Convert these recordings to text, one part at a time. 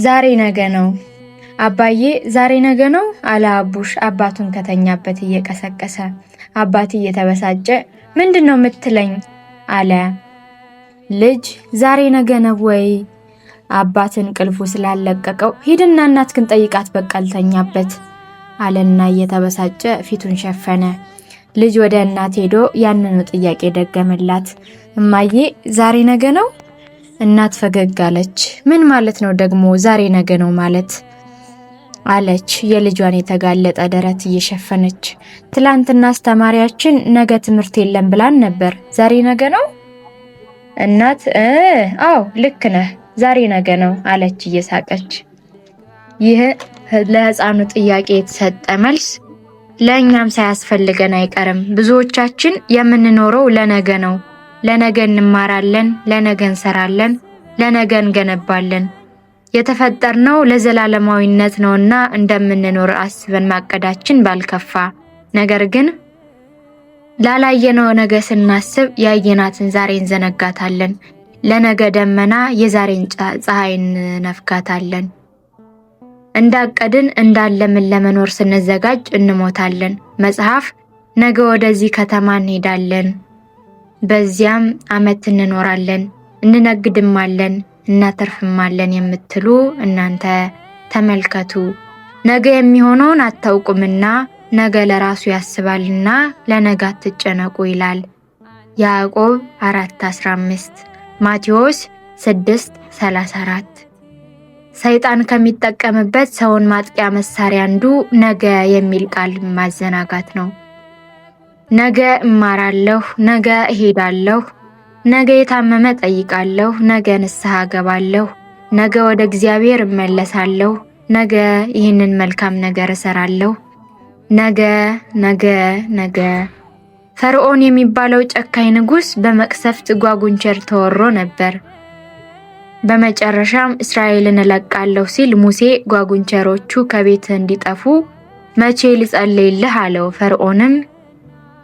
ዛሬ ነገ ነው አባዬ፣ ዛሬ ነገ ነው አለ አቡሽ አባቱን ከተኛበት እየቀሰቀሰ። አባት እየተበሳጨ ምንድነው የምትለኝ አለ። ልጅ ዛሬ ነገ ነው ወይ? አባትን ቅልፉ ስላለቀቀው ሂድና እናትክን ጠይቃት በቃ ልተኛበት አለና እየተበሳጨ ፊቱን ሸፈነ። ልጅ ወደ እናት ሄዶ ያንኑ ጥያቄ ደገመላት። እማዬ ዛሬ ነገ ነው? እናት ፈገግ አለች። ምን ማለት ነው ደግሞ ዛሬ ነገ ነው ማለት አለች የልጇን የተጋለጠ ደረት እየሸፈነች። ትላንትና አስተማሪያችን ነገ ትምህርት የለም ብላን ነበር፣ ዛሬ ነገ ነው? እናት አዎ ልክ ነህ፣ ዛሬ ነገ ነው አለች እየሳቀች። ይህ ለሕፃኑ ጥያቄ የተሰጠ መልስ ለእኛም ሳያስፈልገን አይቀርም። ብዙዎቻችን የምንኖረው ለነገ ነው። ለነገ እንማራለን፣ ለነገ እንሰራለን፣ ለነገ እንገነባለን። የተፈጠርነው ለዘላለማዊነት ነውና እንደምንኖር አስበን ማቀዳችን ባልከፋ። ነገር ግን ላላየነው ነገ ስናስብ ያየናትን ዛሬ እንዘነጋታለን። ለነገ ደመና የዛሬን ፀሐይ እንነፍጋታለን። እንዳቀድን እንዳለምን ለመኖር ስንዘጋጅ እንሞታለን። መጽሐፍ ነገ ወደዚህ ከተማ እንሄዳለን፣ በዚያም ዓመት እንኖራለን፣ እንነግድማለን፣ እናተርፍማለን የምትሉ እናንተ ተመልከቱ። ነገ የሚሆነውን አታውቁምና ነገ ለራሱ ያስባልና ለነገ አትጨነቁ ይላል ያዕቆብ 4:15፣ ማቴዎስ 6:34። ሰይጣን ከሚጠቀምበት ሰውን ማጥቂያ መሳሪያ አንዱ ነገ የሚል ቃል ማዘናጋት ነው። ነገ እማራለሁ፣ ነገ እሄዳለሁ፣ ነገ የታመመ ጠይቃለሁ፣ ነገ ንስሐ ገባለሁ፣ ነገ ወደ እግዚአብሔር እመለሳለሁ፣ ነገ ይህንን መልካም ነገር እሰራለሁ፣ ነገ ነገ ነገ። ፈርዖን የሚባለው ጨካኝ ንጉሥ በመቅሰፍት ጓጉንቸር ተወሮ ነበር። በመጨረሻም እስራኤልን እለቃለሁ ሲል ሙሴ ጓጉንቸሮቹ ከቤት እንዲጠፉ መቼ ልጸልይልህ አለው። ፈርዖንም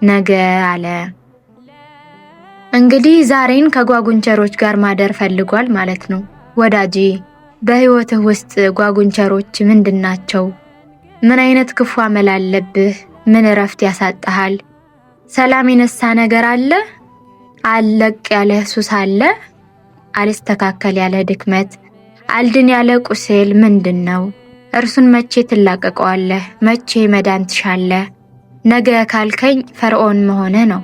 ነገ አለ። እንግዲህ ዛሬን ከጓጉንቸሮች ጋር ማደር ፈልጓል ማለት ነው። ወዳጄ በህይወትህ ውስጥ ጓጉንቸሮች ምንድናቸው? ምን አይነት ክፉ አመል አለብህ? ምን እረፍት ያሳጣሃል? ሰላም የነሳ ነገር አለ? አለቅ ያለ ሱስ አለ? አልስተካከል ያለ ድክመት፣ አልድን ያለ ቁስል ምንድነው? እርሱን መቼ ትላቀቀዋለህ? መቼ መዳን ትሻለህ? ነገ ካልከኝ ፈርዖን መሆነ ነው።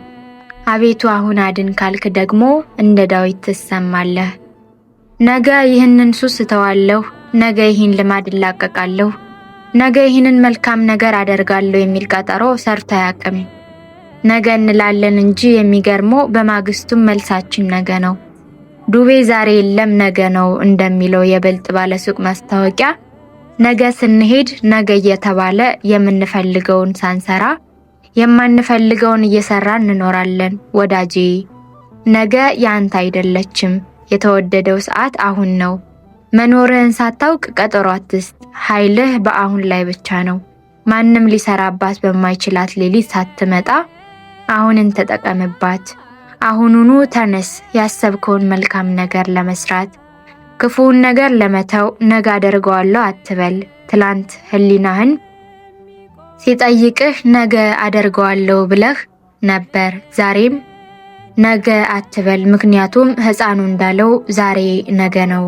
አቤቱ አሁን አድን ካልክ ደግሞ እንደ ዳዊት ትሰማለህ። ነገ ይህንን ሱስ እተዋለሁ፣ ነገ ይህን ልማድ እላቀቃለሁ፣ ነገ ይህንን መልካም ነገር አደርጋለሁ የሚል ቀጠሮ ሰርቶ አያውቅም። ነገ እንላለን እንጂ የሚገርመው በማግስቱም መልሳችን ነገ ነው። ዱቤ ዛሬ የለም ነገ ነው እንደሚለው የብልጥ ባለሱቅ ማስታወቂያ ነገ ስንሄድ ነገ እየተባለ የምንፈልገውን ሳንሰራ የማንፈልገውን እየሰራን እንኖራለን። ወዳጄ ነገ ያንተ አይደለችም። የተወደደው ሰዓት አሁን ነው። መኖርህን ሳታውቅ ቀጠሮ አትስጥ። ኃይልህ በአሁን ላይ ብቻ ነው። ማንም ሊሰራባት በማይችላት ሌሊት ሳትመጣ አሁንን ተጠቀምባት። አሁኑኑ ተነስ፣ ያሰብከውን መልካም ነገር ለመስራት። ክፉውን ነገር ለመተው ነገ አደርገዋለሁ አትበል። ትላንት ህሊናህን ሲጠይቅህ ነገ አደርገዋለሁ ብለህ ነበር። ዛሬም ነገ አትበል፣ ምክንያቱም ሕፃኑ እንዳለው ዛሬ ነገ ነው።